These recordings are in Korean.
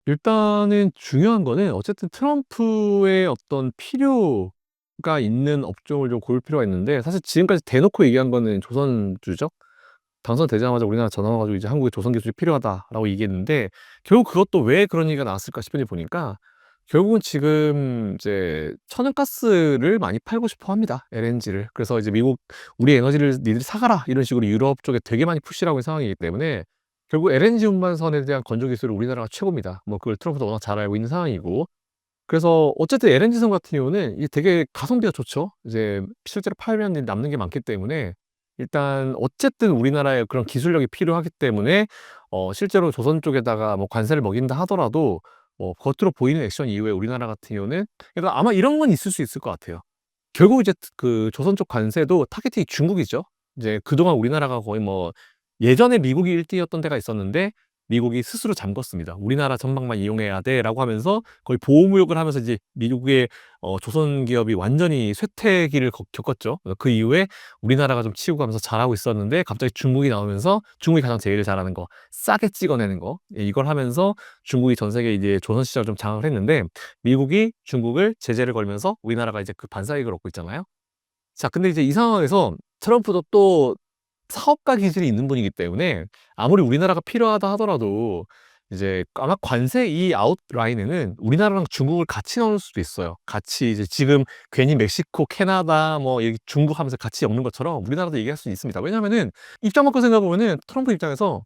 일단은 중요한 거는 어쨌든 트럼프의 어떤 필요가 있는 업종을 좀 고를 필요가 있는데, 사실 지금까지 대놓고 얘기한 거는 조선주죠. 당선되자마자 우리나라 전화 와 가지고 이제 "한국에 조선 기술이 필요하다."라고 얘기했는데, 결국 그것도 왜 그런 얘기가 나왔을까 싶은지 보니까 결국은 지금 이제 천연가스를 많이 팔고 싶어 합니다, LNG를. 그래서 이제 미국 "우리 에너지를 니들이 사가라." 이런 식으로 유럽 쪽에 되게 많이 푸시를 하고 있는 상황이기 때문에 결국 LNG 운반선에 대한 건조 기술은 우리나라가 최고입니다. 뭐 그걸 트럼프도 워낙 잘 알고 있는 상황이고. 그래서 어쨌든 LNG선 같은 경우는 이게 되게 가성비가 좋죠. 이제 실제로 팔면 남는 게 많기 때문에 일단 어쨌든 우리나라의 그런 기술력이 필요하기 때문에 실제로 조선 쪽에다가 뭐 관세를 먹인다 하더라도 겉으로 보이는 액션 이후에 우리나라 같은 경우는, 그래서 아마 이런 건 있을 수 있을 것 같아요. 결국 이제 그 조선 쪽 관세도 타겟팅이 중국이죠. 이제 그동안 우리나라가 거의 뭐 예전에 미국이 1 등이었던 때가 있었는데 미국이 스스로 잠궜습니다. "우리나라 전망만 이용해야 돼."라고 하면서 거의 보호무역을 하면서 이제 미국의 조선 기업이 완전히 쇠퇴기를 겪었죠. 그 이후에 우리나라가 좀 치고 가면서 잘하고 있었는데 갑자기 중국이 나오면서 중국이 가장 제일 잘하는 거 싸게 찍어내는 거, 이걸 하면서 중국이 전 세계 이제 조선 시장을 좀 장악을 했는데, 미국이 중국을 제재를 걸면서 우리나라가 이제 그 반사이익을 얻고 있잖아요. 자, 근데 이제 이 상황에서 트럼프도 또 사업가 기질이 있는 분이기 때문에 아무리 우리나라가 필요하다 하더라도 이제 아마 관세 이 아웃라인에는 우리나라랑 중국을 같이 넣을 수도 있어요. 같이 이제 지금 괜히 멕시코, 캐나다 뭐 여기 중국 하면서 같이 엮는 것처럼 우리나라도 얘기할 수 있습니다. 왜냐하면은 입장 바꿔 생각해 보면은 트럼프 입장에서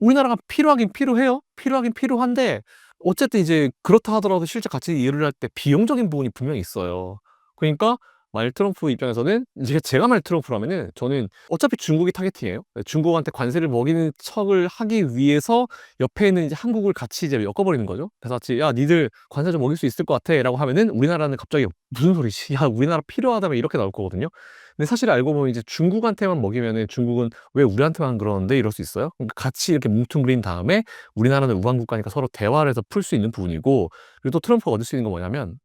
우리나라가 필요하긴 필요해요. 필요하긴 필요한데 어쨌든 이제 그렇다 하더라도 실제 같이 일을 할 때 비용적인 부분이 분명히 있어요. 그러니까 만일 트럼프 입장에서는, 이제 제가 만약 트럼프라면은 저는 어차피 중국이 타겟팅이에요. 중국한테 관세를 먹이는 척을 하기 위해서 옆에 있는 이제 한국을 같이 이제 엮어버리는 거죠. 그래서 같이 "야, 니들 관세 좀 먹일 수 있을 것 같아."라고 하면은 우리나라는 갑자기 "무슨 소리지? 야, 우리나라 필요하다며." 이렇게 나올 거거든요. 근데 사실 알고 보면 이제 중국한테만 먹이면은 중국은 "왜 우리한테만 그러는데?" 이럴 수 있어요. 그러니까 같이 이렇게 뭉뚱그린 다음에 우리나라는 우방 국가니까 서로 대화를 해서 풀 수 있는 부분이고, 그리고 또 트럼프가 얻을 수 있는 건 뭐냐면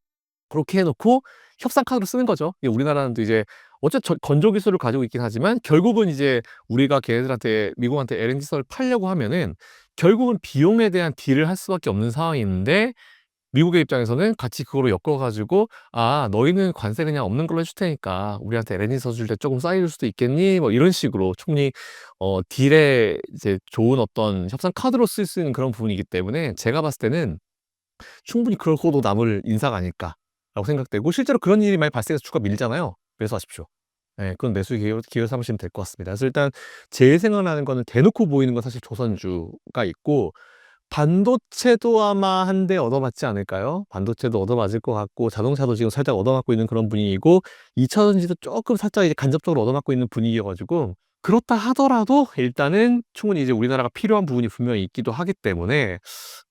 그렇게 해 놓고 협상 카드로 쓰는 거죠. 이게 우리나라는 또 이제 어차피 건조 기술을 가지고 있긴 하지만 결국은 이제 우리가 걔네들한테 미국한테 LNG선을 팔려고 하면은 결국은 비용에 대한 딜을 할 수밖에 없는 상황인데, 미국의 입장에서는 같이 그거를 엮어 가지고 "아, 너희는 관세 그냥 없는 걸로 해줄 테니까 우리한테 LNG 서 줄 때 조금 싸게 줄 수도 있겠니?" 뭐 이런 식으로 충분히 딜에 이제 좋은 어떤 협상 카드로 쓸 수 있는 그런 부분이기 때문에 제가 봤을 때는 충분히 그러고도 남을 인사가 아닐까라고 생각되고, 실제로 그런 일이 많이 발생해서 주가 밀잖아요. 매수하십시오. 예, 그건 매수 기회로 삼으시면 될 것 같습니다. 그래서 일단 제일 생각나는 거는 대놓고 보이는 건 사실 조선주가 있고, 반도체도 아마 한 대 얻어맞지 않을까요? 반도체도 얻어맞을 것 같고, 자동차도 지금 살짝 얻어맞고 있는 그런 분위기고, 2차 전지도 조금 살짝 이제 간접적으로 얻어맞고 있는 분위기여 가지고, 그렇다 하더라도 일단은 충분히 이제 우리나라가 필요한 부분이 분명히 있기도 하기 때문에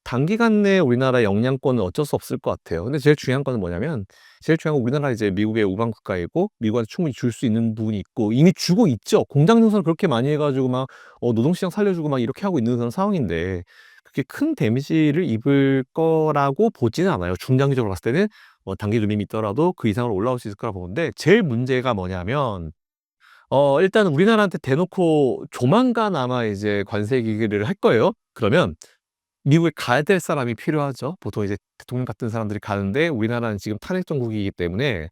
단기간 내에 우리나라의 영향권은 어쩔 수 없을 것 같아요. 근데 제일 중요한 거는 뭐냐면, 제일 중요한 건 우리나라가 이제 미국의 우방 국가이고 미국한테 충분히 줄 수 있는 부분이 있고 이미 주고 있죠. 공장 증설을 그렇게 많이 해 가지고 막 노동시장 살려주고 막 이렇게 하고 있는 그런 상황인데 그렇게 큰 데미지를 입을 거라고 보지는 않아요. 중장기적으로 봤을 때는 단기 금림이 있더라도 그 이상으로 올라올 수 있을 거라 보는데, 제일 문제가 뭐냐면 일단은 우리나라한테 대놓고 조만간 아마 이제 관세 기기를 할 거예요. 그러면 미국에 가야 될 사람이 필요하죠. 보통 이제 대통령 같은 사람들이 가는데 우리나라는 지금 탄핵 정국이기 때문에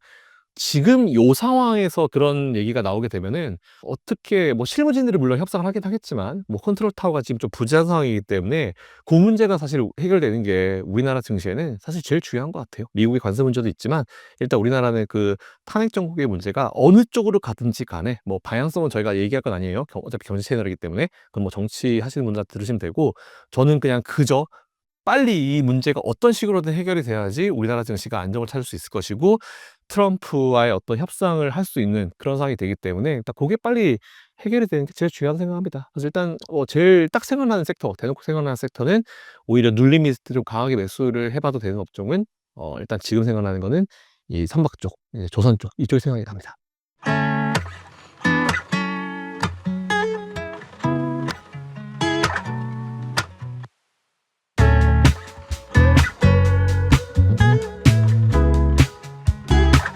지금 요 상황에서 그런 얘기가 나오게 되면은 어떻게 뭐 실무진들이 물론 협상을 하긴 하겠지만 뭐 컨트롤 타워가 지금 좀 부재한 상황이기 때문에 그 문제가 사실 해결되는 게 우리나라 증시에는 사실 제일 중요한 것 같아요. 미국의 관세 문제도 있지만 일단 우리나라는 그 탄핵 정국의 문제가 어느 쪽으로 가든지 간에 뭐 방향성은 저희가 얘기할 건 아니에요. 어차피 경제 채널이기 때문에 그건 뭐 정치하시는 분들 들으시면 되고, 저는 그냥 그저 빨리 이 문제가 어떤 식으로든 해결이 돼야지 우리나라 증시가 안정을 찾을 수 있을 것이고 트럼프와의 어떤 협상을 할 수 있는 그런 상황이 되기 때문에 일단 그게 빨리 해결이 되는 게 제일 중요하다고 생각합니다. 그래서 일단 제일 딱 생각나는 섹터, 대놓고 생각나는 섹터는 오히려 눌림이 있을 때 좀 강하게 매수를 해 봐도 되는 업종은 일단 지금 생각나는 거는 이 선박 쪽, 조선 쪽 이쪽이 생각이 납니다.